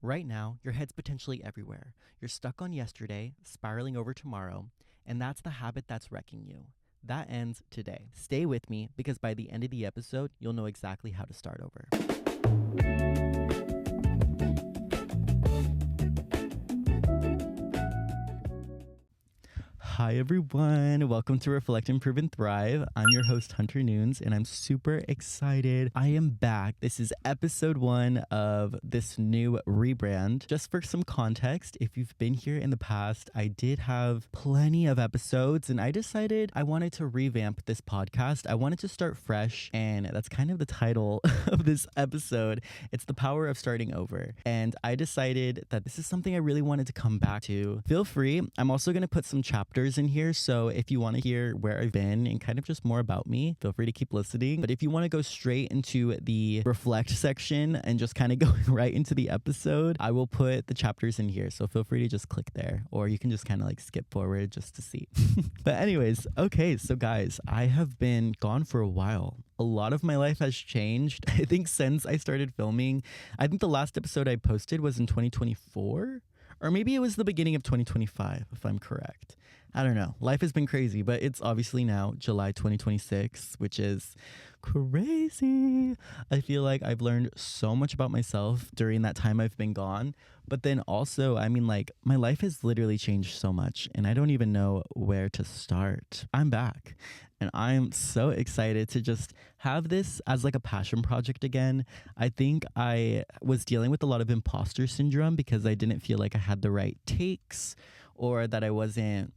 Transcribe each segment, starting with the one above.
Right now, your head's potentially everywhere. You're stuck on yesterday, spiraling over tomorrow, and that's the habit that's wrecking you. That ends today. Stay with me because by the end of the episode, you'll know exactly how to start over. Hi everyone, welcome to Reflect, Improve, and Thrive. I'm your host Hunter Noons and I'm super excited. I am back. This is episode 1 of this new rebrand. Just for some context, if you've been here in the past, I did have plenty of episodes and I decided I wanted to revamp this podcast. I wanted to start fresh, and that's kind of the title of this episode. It's the power of starting over. And I decided that this is something I really wanted to come back to. Feel free. I'm also going to put some chapters in here, so if you want to hear where I've been and kind of just more about me, feel free to keep listening. But if you want to go straight into the reflect section and just kind of going right into the episode, I will put the chapters in here, so feel free to just click there, or you can just kind of like skip forward just to see. But anyways, okay, so guys, I have been gone for a while. A lot of my life has changed. I think since I started filming, I think the last episode I posted was in 2024, or maybe it was the beginning of 2025, if I'm correct. I don't know. Life has been crazy, but it's obviously now July 2026, which is crazy. I feel like I've learned so much about myself during that time I've been gone. But then also, I mean, like, my life has literally changed so much, and I don't even know where to start. I'm back, and I'm so excited to just have this as like a passion project again. I think I was dealing with a lot of imposter syndrome because I didn't feel like I had the right takes, or that I wasn't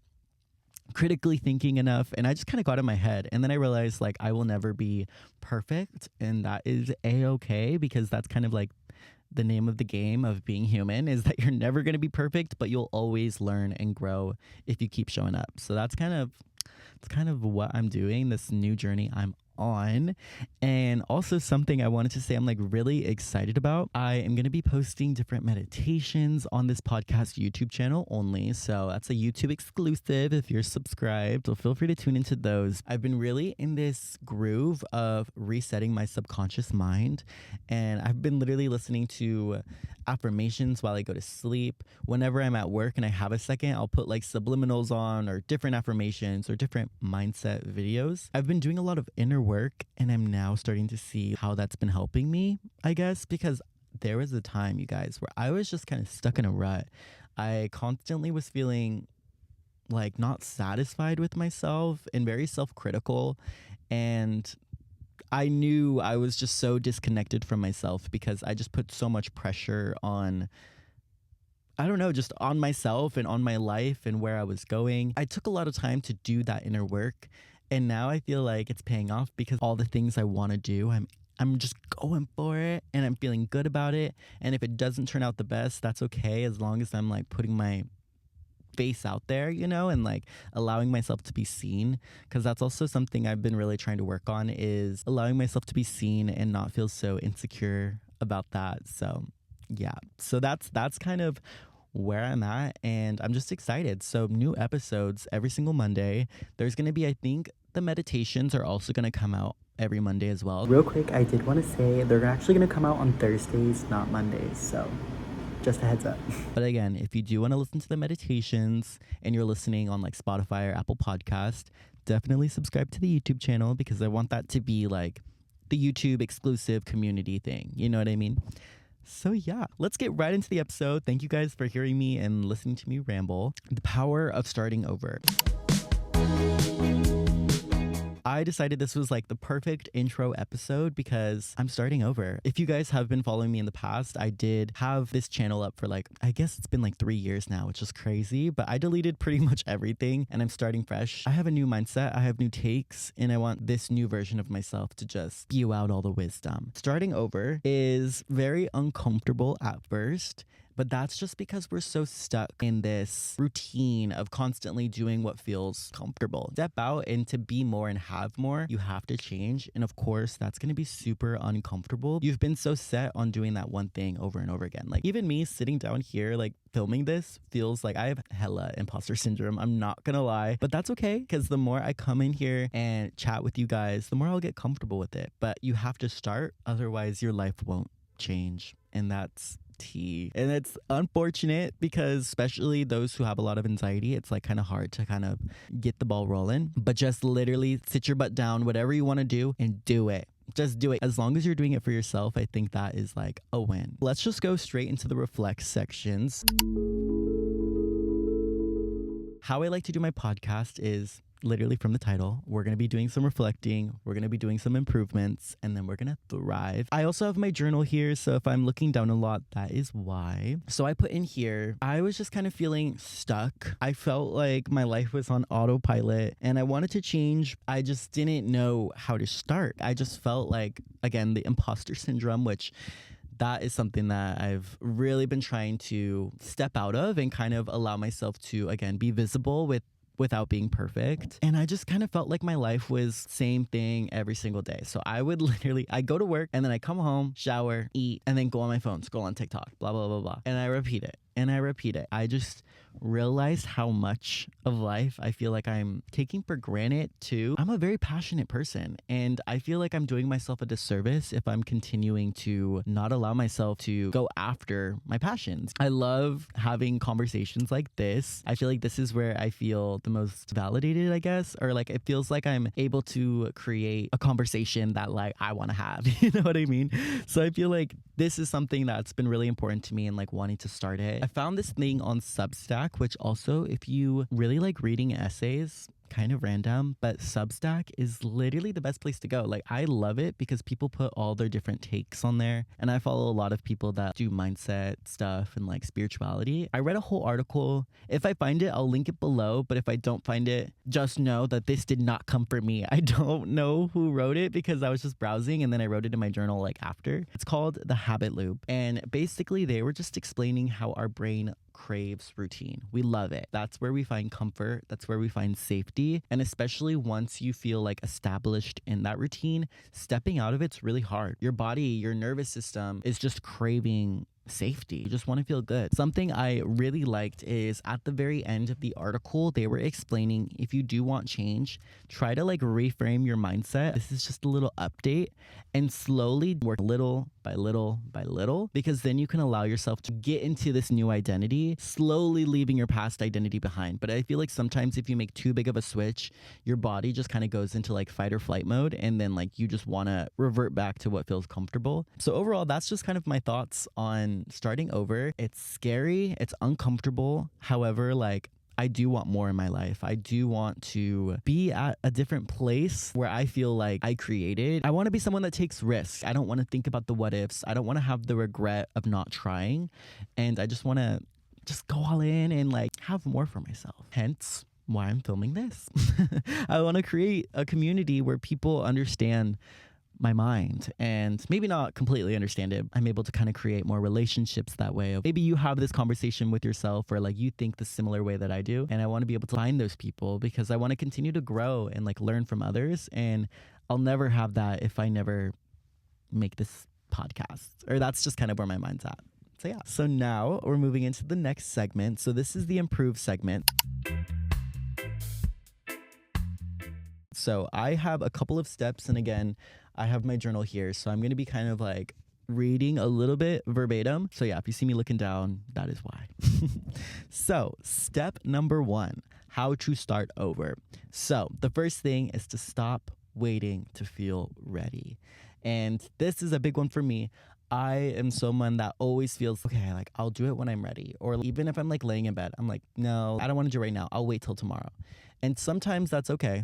critically thinking enough, and I just kind of got in my head, and then I realized like I will never be perfect, and that is a-okay, because that's kind of like the name of the game of being human, is that you're never going to be perfect, but you'll always learn and grow if you keep showing up. So that's kind of what I'm doing, this new journey I'm on. And also something I wanted to say I'm like really excited about. I am going to be posting different meditations on this podcast YouTube channel only. So that's a YouTube exclusive if you're subscribed. So feel free to tune into those. I've been really in this groove of resetting my subconscious mind. And I've been literally listening to affirmations while I go to sleep. Whenever I'm at work and I have a second, I'll put like subliminals on, or different affirmations or different mindset videos. I've been doing a lot of inner work, and I'm now starting to see how that's been helping me, I guess, because there was a time, you guys, where I was just kind of stuck in a rut. I constantly was feeling like not satisfied with myself and very self-critical, and I knew I was just so disconnected from myself because I just put so much pressure on, I don't know, just on myself and on my life and where I was going. I took a lot of time to do that inner work, and now I feel like it's paying off because all the things I want to do, I'm just going for it, and I'm feeling good about it. And if it doesn't turn out the best, that's okay, as long as I'm like putting my face out there, you know, and like allowing myself to be seen, because that's also something I've been really trying to work on, is allowing myself to be seen and not feel so insecure about that. So yeah, so that's kind of where I'm at, and I'm just excited. So new episodes every single Monday. There's going to be, I think the meditations are also going to come out every Monday as well. Real quick, I did want to say they're actually going to come out on Thursdays, not Mondays. So just a heads up. But again, if you do want to listen to the meditations and you're listening on like Spotify or Apple Podcast, definitely subscribe to the YouTube channel, because I want that to be like the YouTube exclusive community thing. You know what I mean? So yeah, let's get right into the episode. Thank you guys for hearing me and listening to me ramble. The power of starting over. I decided this was like the perfect intro episode because I'm starting over. If you guys have been following me in the past, I did have this channel up for like, I guess it's been like 3 years now, which is crazy, but I deleted pretty much everything and I'm starting fresh. I have a new mindset, I have new takes, and I want this new version of myself to just spew out all the wisdom. Starting over is very uncomfortable at first, but that's just because we're so stuck in this routine of constantly doing what feels comfortable. Step out, and to be more and have more, you have to change. And of course, that's going to be super uncomfortable. You've been so set on doing that one thing over and over again. Like even me sitting down here, like filming this, feels like I have hella imposter syndrome. I'm not going to lie, but that's okay, because the more I come in here and chat with you guys, the more I'll get comfortable with it. But you have to start, otherwise your life won't change. And that's tea. And it's unfortunate because especially those who have a lot of anxiety, it's like kind of hard to kind of get the ball rolling. But just literally sit your butt down, whatever you want to do, and do it. Just do it. As long as you're doing it for yourself, I think that is like a win. Let's just go straight into the reflect sections. How I like to do my podcast is literally from the title. We're going to be doing some reflecting, we're going to be doing some improvements, and then we're going to thrive. I also have my journal here, so if I'm looking down a lot, that is why. So I put in here, I was just kind of feeling stuck. I felt like my life was on autopilot and I wanted to change. I just didn't know how to start. I just felt like, again, the imposter syndrome, which that is something that I've really been trying to step out of and kind of allow myself to, again, be visible without being perfect. And I just kind of felt like my life was same thing every single day. So I would literally, I go to work and then I come home, shower, eat, and then go on my phone, scroll on TikTok, blah, blah, blah, blah. And I repeat it. And I repeat it. I just realized how much of life I feel like I'm taking for granted too. I'm a very passionate person and I feel like I'm doing myself a disservice if I'm continuing to not allow myself to go after my passions. I love having conversations like this. I feel like this is where I feel the most validated, I guess, or like it feels like I'm able to create a conversation that like I want to have. You know what I mean? So I feel like this is something that's been really important to me and like wanting to start it. I found this thing on Substack, which also, if you really like reading essays, kind of random, but Substack is literally the best place to go. Like, I love it because people put all their different takes on there. And I follow a lot of people that do mindset stuff and like spirituality. I read a whole article. If I find it, I'll link it below. But if I don't find it, just know that this did not come from me. I don't know who wrote it because I was just browsing and then I wrote it in my journal like after. It's called The Habit Loop. And basically they were just explaining how our brain craves routine. We love it. That's where we find comfort. That's where we find safety. And especially once you feel like established in that routine, stepping out of it's really hard. Your body, your nervous system is just craving safety. You just want to feel good. Something I really liked is at the very end of the article, they were explaining if you do want change, try to like reframe your mindset. This is just a little update and slowly work little by little by little, because then you can allow yourself to get into this new identity, slowly leaving your past identity behind. But I feel like sometimes if you make too big of a switch, your body just kind of goes into like fight or flight mode, and then like you just want to revert back to what feels comfortable. So overall, that's just kind of my thoughts on starting over. It's scary, it's uncomfortable. However, like I do want more in my life. I do want to be at a different place where I feel like I created. I want to be someone that takes risks. I don't want to think about the what ifs. I don't want to have the regret of not trying. And I just want to just go all in and like have more for myself. Hence why I'm filming this. I want to create a community where people understand my mind and maybe not completely understand it. I'm able to kind of create more relationships that way. Maybe you have this conversation with yourself or like you think the similar way that I do. And I want to be able to find those people because I want to continue to grow and like learn from others. And I'll never have that if I never make this podcast, or that's just kind of where my mind's at. So yeah. So now we're moving into the next segment. So this is the improve segment. So I have a couple of steps, and again, I have my journal here. So I'm going to be kind of like reading a little bit verbatim. So yeah, if you see me looking down, that is why. So step number 1, how to start over. So the first thing is to stop waiting to feel ready. And this is a big one for me. I am someone that always feels, okay, like I'll do it when I'm ready. Or even if I'm like laying in bed, I'm like, no, I don't want to do it right now. I'll wait till tomorrow. And sometimes that's okay.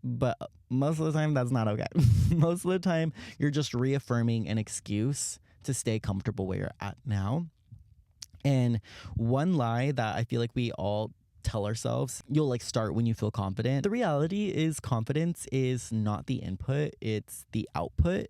But most of the time, that's not okay. Most of the time, you're just reaffirming an excuse to stay comfortable where you're at now. And one lie that I feel like we all tell ourselves, you'll like start when you feel confident. The reality is confidence is not the input, it's the output.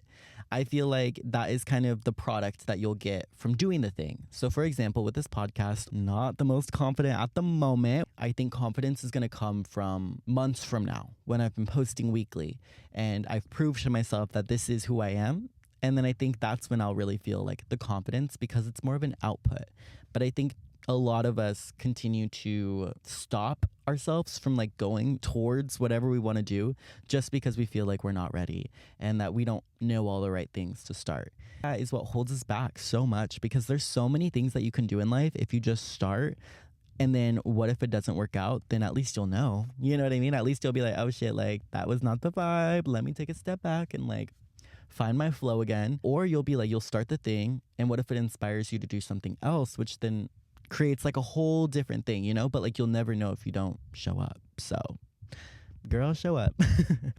I feel like that is kind of the product that you'll get from doing the thing. So for example, with this podcast, not the most confident at the moment. I think confidence is going to come from months from now when I've been posting weekly and I've proved to myself that this is who I am. And then I think that's when I'll really feel like the confidence, because it's more of an output. But I think a lot of us continue to stop ourselves from like going towards whatever we want to do just because we feel like we're not ready and that we don't know all the right things to start. That is what holds us back so much, because there's so many things that you can do in life if you just start. And then what if it doesn't work out? Then at least you'll know. You know what I mean? At least you'll be like, oh shit, like that was not the vibe. Let me take a step back and like find my flow again. Or you'll be like, you'll start the thing. And what if it inspires you to do something else, which then creates like a whole different thing, you know? But like you'll never know if you don't show up. So girl, show up.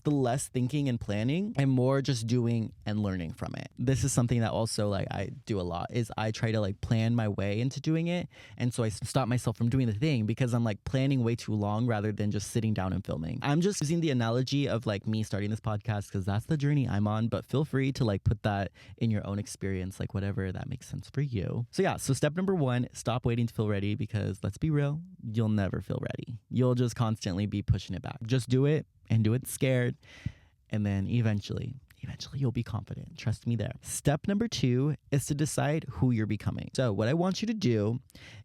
The less thinking and planning and more just doing and learning from it. This is something that also like I do a lot, is I try to like plan my way into doing it. And so I stop myself from doing the thing because I'm like planning way too long rather than just sitting down and filming. I'm just using the analogy of like me starting this podcast because that's the journey I'm on, but feel free to like put that in your own experience, like whatever that makes sense for you. So yeah, so step number 1, stop waiting to feel ready, because let's be real, you'll never feel ready. You'll just constantly be pushing it back. Just do it and do it scared, and then eventually you'll be confident. Trust me there. Step number 2 is to decide who you're becoming. So what I want you to do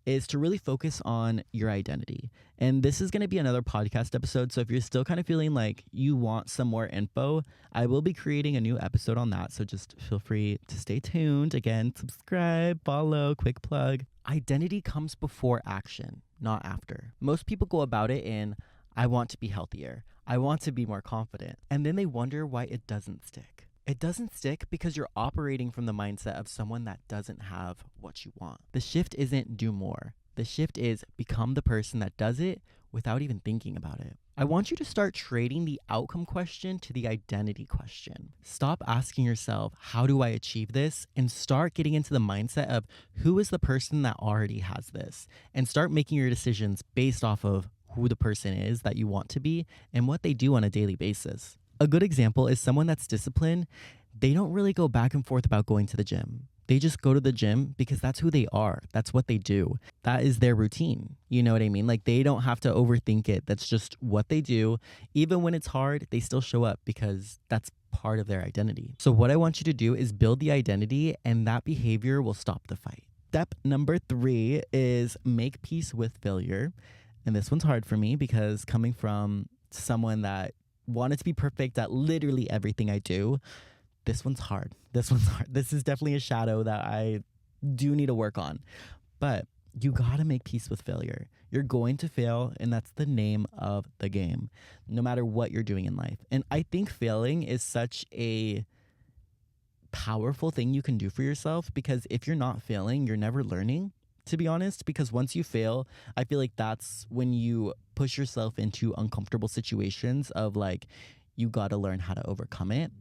is to really focus on your identity. And this is going to be another podcast episode. So if you're still kind of feeling like you want some more info, I will be creating a new episode on that. So just feel free to stay tuned. Again, subscribe, follow, quick plug. Identity comes before action, not after. Most people go about it in, I want to be healthier, I want to be more confident. And then they wonder why it doesn't stick. It doesn't stick because you're operating from the mindset of someone that doesn't have what you want. The shift isn't do more. The shift is become the person that does it without even thinking about it. I want you to start trading the outcome question to the identity question. Stop asking yourself, how do I achieve this? And start getting into the mindset of who is the person that already has this? And start making your decisions based off of who the person is that you want to be and what they do on a daily basis. A good example is someone that's disciplined. They don't really go back and forth about going to the gym. They just go to the gym because that's who they are. That's what they do. That is their routine. You know what I mean? Like they don't have to overthink it. That's just what they do. Even when it's hard, they still show up because that's part of their identity. So what I want you to do is build the identity, and that behavior will stop the fight. Step number 3 is make peace with failure. And this one's hard for me because coming from someone that wanted to be perfect at literally everything I do, this one's hard. This is definitely a shadow that I do need to work on. But you gotta make peace with failure. You're going to fail, and that's the name of the game, no matter what you're doing in life. And I think failing is such a powerful thing you can do for yourself, because if you're not failing, you're never learning, to be honest, because once you fail, I feel like that's when you push yourself into uncomfortable situations of like, you got to learn how to overcome it.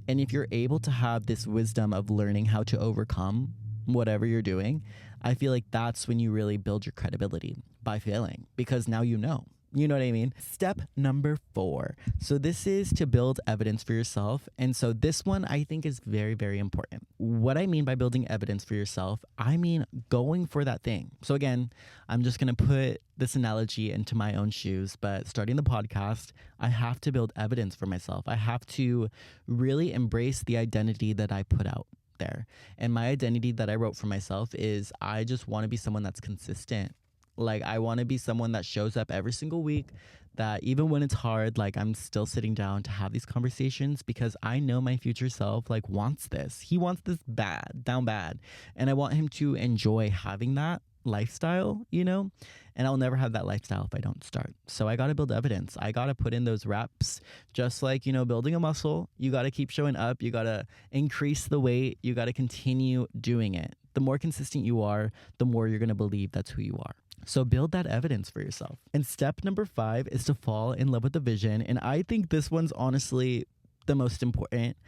And if you're able to have this wisdom of learning how to overcome whatever you're doing, I feel like that's when you really build your credibility, by failing, because now you know. You know what I mean? Step number 4. So this is to build evidence for yourself. And so this one I think is very, very important. What I mean by building evidence for yourself, I mean going for that thing. So again, I'm just going to put this analogy into my own shoes, but starting the podcast, I have to build evidence for myself. I have to really embrace the identity that I put out there. And my identity that I wrote for myself is I just want to be someone that's consistent. Like, I want to be someone that shows up every single week, that even when it's hard, like, I'm still sitting down to have these conversations, because I know my future self, like, wants this. He wants this bad, down bad. And I want him to enjoy having that lifestyle, you know? And I'll never have that lifestyle if I don't start. So I got to build evidence. I got to put in those reps, just like, you know, building a muscle. You got to keep showing up. You got to increase the weight. You got to continue doing it. The more consistent you are, the more you're going to believe that's who you are. So build that evidence for yourself. And step number 5 is to fall in love with the vision. And I think this one's honestly the most important.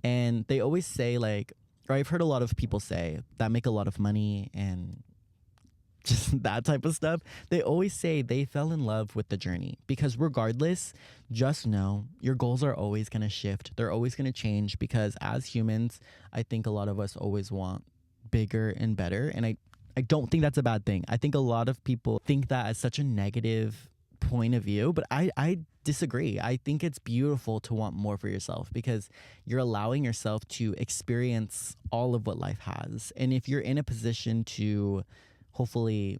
And they always say, like, or I've heard a lot of people say that make a lot of money and just that type of stuff. They always say they fell in love with the journey, because regardless, just know your goals are always going to shift. They're always going to change, because as humans, I think a lot of us always want bigger and better. And I don't think that's a bad thing. I think a lot of people think that as such a negative point of view, but I disagree. I think it's beautiful to want more for yourself, because you're allowing yourself to experience all of what life has. And if you're in a position to hopefully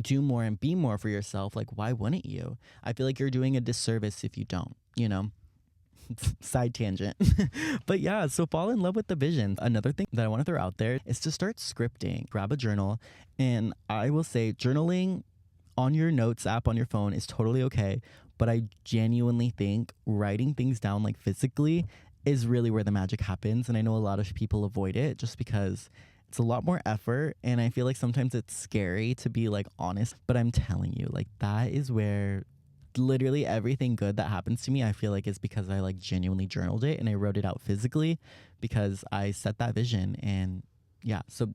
do more and be more for yourself, like why wouldn't you? I feel like you're doing a disservice if you don't, you know? Side tangent. But yeah, so fall in love with the vision. Another thing that I want to throw out there is to start scripting. Grab a journal, and I will say journaling on your notes app on your phone is totally okay, but I genuinely think writing things down like physically is really where the magic happens. And I know a lot of people avoid it just because it's a lot more effort, and I feel like sometimes it's scary to be like honest, but I'm telling you, like that is where literally everything good that happens to me, I feel like is because I like genuinely journaled it and I wrote it out physically because I set that vision. And yeah, so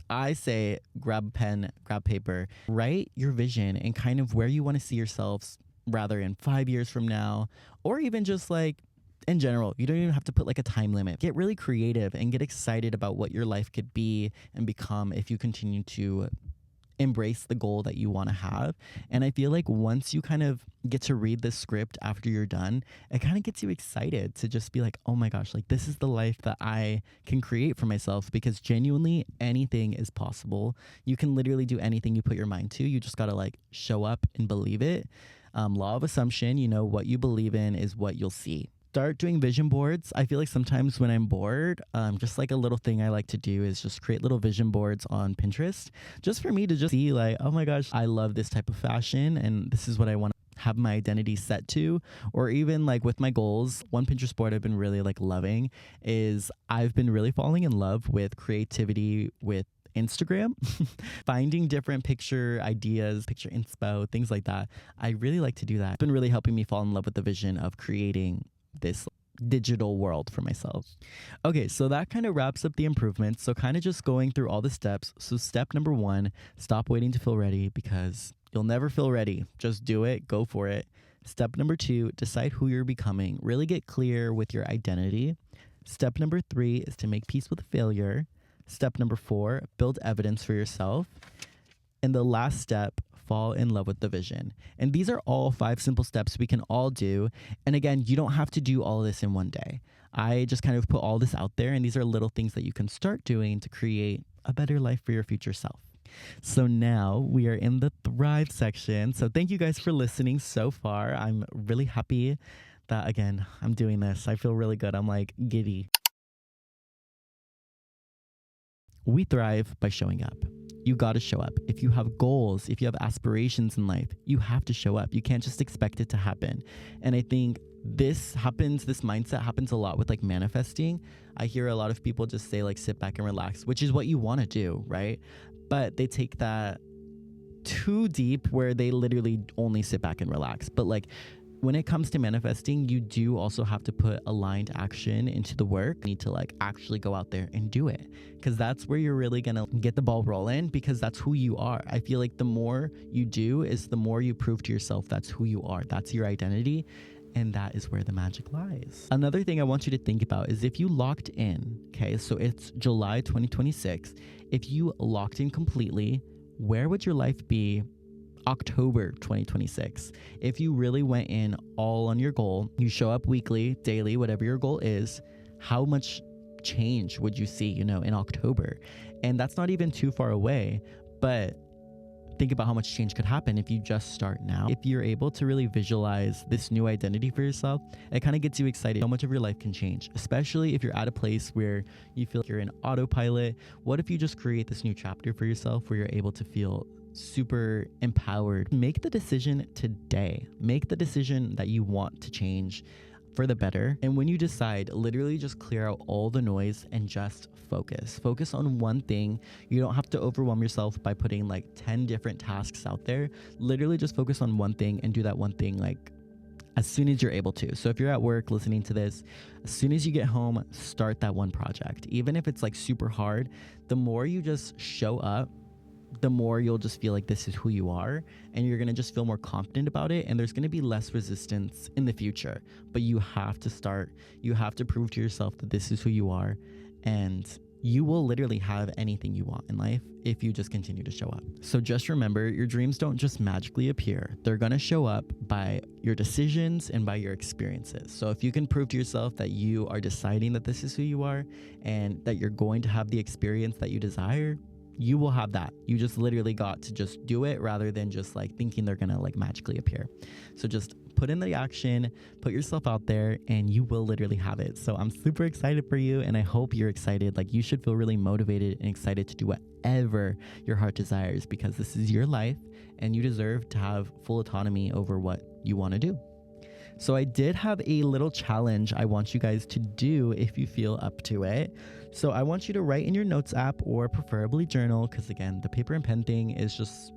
I say grab a pen, grab paper, write your vision and kind of where you want to see yourselves, rather in 5 years from now, or even just like in general. You don't even have to put like a time limit. Get really creative and get excited about what your life could be and become if you continue to embrace the goal that you want to have. And I feel like once you kind of get to read this script after you're done, it kind of gets you excited to just be like, oh my gosh, like this is the life that I can create for myself, because genuinely anything is possible. You can literally do anything you put your mind to. You just got to like show up and believe it. Law of assumption, you know, what you believe in is what you'll see. Start doing vision boards. I feel like sometimes when I'm bored, just like a little thing I like to do is just create little vision boards on Pinterest, just for me to just see like, oh my gosh, I love this type of fashion and this is what I want to have my identity set to. Or even like with my goals, one Pinterest board I've been really like loving is I've been really falling in love with creativity with Instagram, finding different picture ideas, picture inspo, things like that. I really like to do that. It's been really helping me fall in love with the vision of creating this digital world for myself. Okay, so that kind of wraps up the improvements. So kind of just going through all the steps. So step number 1, stop waiting to feel ready, because you'll never feel ready. Just do it, go for it. Step number 2, decide who you're becoming. Really get clear with your identity. Step number 3 is to make peace with failure. Step number 4, build evidence for yourself. And the last step, fall in love with the vision. And these are all 5 simple steps we can all do. And again, you don't have to do all this in one day. I just kind of put all this out there, and these are little things that you can start doing to create a better life for your future self. So now we are in the Thrive section. So thank you guys for listening so far. I'm really happy that, again, I'm doing this. I feel really good. I'm like giddy. We thrive by showing up. You got to show up. If you have goals, if you have aspirations in life, you have to show up. You can't just expect it to happen. And I think this mindset happens a lot with like manifesting. I hear a lot of people just say like sit back and relax, which is what you want to do, right? But they take that too deep where they literally only sit back and relax. But like when it comes to manifesting, you do also have to put aligned action into the work. You need to like actually go out there and do it, because that's where you're really gonna get the ball rolling, because that's who you are. I feel like the more you do is the more you prove to yourself that's who you are. That's your identity. And that is where the magic lies. Another thing I want you to think about is if you locked in, okay, so it's July 2026. If you locked in completely, where would your life be October 2026? If you really went in all on your goal, you show up weekly, daily, whatever your goal is, how much change would you see, in October? And that's not even too far away, but think about how much change could happen if you just start now. If you're able to really visualize this new identity for yourself, it kind of gets you excited. So much of your life can change, especially if you're at a place where you feel like you're in autopilot. What if you just create this new chapter for yourself where you're able to feel super empowered? Make the decision today. Make the decision that you want to change for the better. And when you decide, literally just clear out all the noise and just focus on one thing. You don't have to overwhelm yourself by putting like 10 different tasks out there. Literally just focus on one thing and do that one thing like as soon as you're able to. So if you're at work listening to this, as soon as you get home, start that one project. Even if it's like super hard, the more you just show up, the more you'll just feel like this is who you are, and you're going to just feel more confident about it, and there's going to be less resistance in the future. But you have to start. You have to prove to yourself that this is who you are, and you will literally have anything you want in life if you just continue to show up. So just remember, your dreams don't just magically appear. They're going to show up by your decisions and by your experiences. So if you can prove to yourself that you are deciding that this is who you are and that you're going to have the experience that you desire, you will have that. You just literally got to just do it rather than just like thinking they're gonna like magically appear. So just put in the action, put yourself out there, and you will literally have it. So I'm super excited for you, and I hope you're excited. Like, you should feel really motivated and excited to do whatever your heart desires, because this is your life and you deserve to have full autonomy over what you want to do. So I did have a little challenge I want you guys to do if you feel up to it. So I want you to write in your notes app, or preferably journal, because again, the paper and pen thing is just,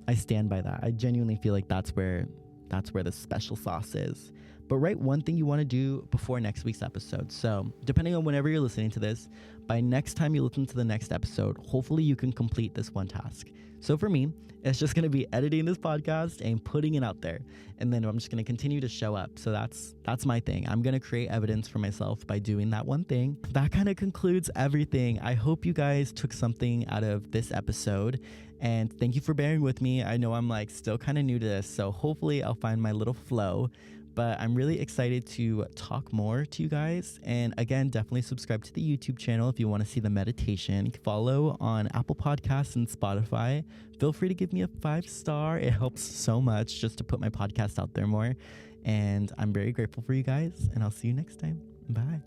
I stand by that. I genuinely feel like that's where the special sauce is. But write one thing you want to do before next week's episode. So depending on whenever you're listening to this, by next time you listen to the next episode, hopefully you can complete this one task. So for me, it's just going to be editing this podcast and putting it out there. And then I'm just going to continue to show up. So that's my thing. I'm going to create evidence for myself by doing that one thing. That kind of concludes everything. I hope you guys took something out of this episode. And thank you for bearing with me. I know I'm like still kind of new to this, so hopefully I'll find my little flow. But I'm really excited to talk more to you guys. And again, definitely subscribe to the YouTube channel if you want to see the meditation. Follow on Apple Podcasts and Spotify. Feel free to give me a 5-star. It helps so much just to put my podcast out there more. And I'm very grateful for you guys. And I'll see you next time. Bye.